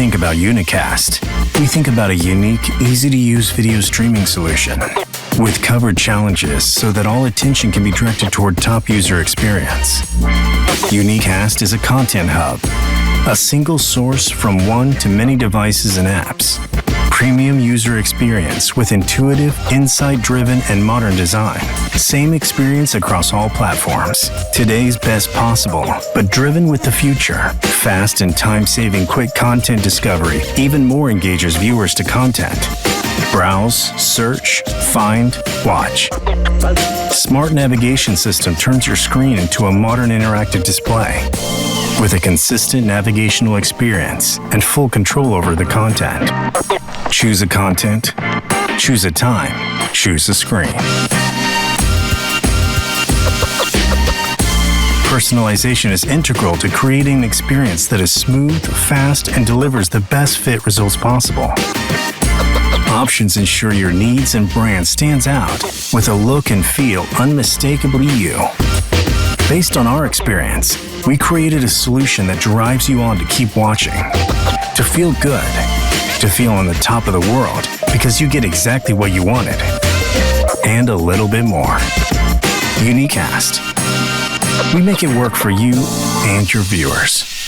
think about UniqCast, we think about a unique, easy-to-use video streaming solution with covered challenges so that all attention can be directed toward top user experience. UniqCast is a content hub, a single source from one to many devices and apps. Premium user experience with intuitive, insight-driven, and modern design. Same experience across all platforms. Today's best possible, but driven with the future. Fast and time-saving quick content discovery even more engages viewers to content. Browse, search, find, watch. Smart navigation system turns your screen into a modern interactive display with a consistent navigational experience and full control over the content. Choose a content, choose a time, choose a screen. Personalization is integral to creating an experience that is smooth, fast, and delivers the best fit results possible. Options ensure your needs and brand stands out with a look and feel unmistakably you. Based on our experience, we created a solution that drives you on to keep watching, to feel good, to feel on the top of the world because you get exactly what you wanted and a little bit more. UniqCast. We make it work for you and your viewers.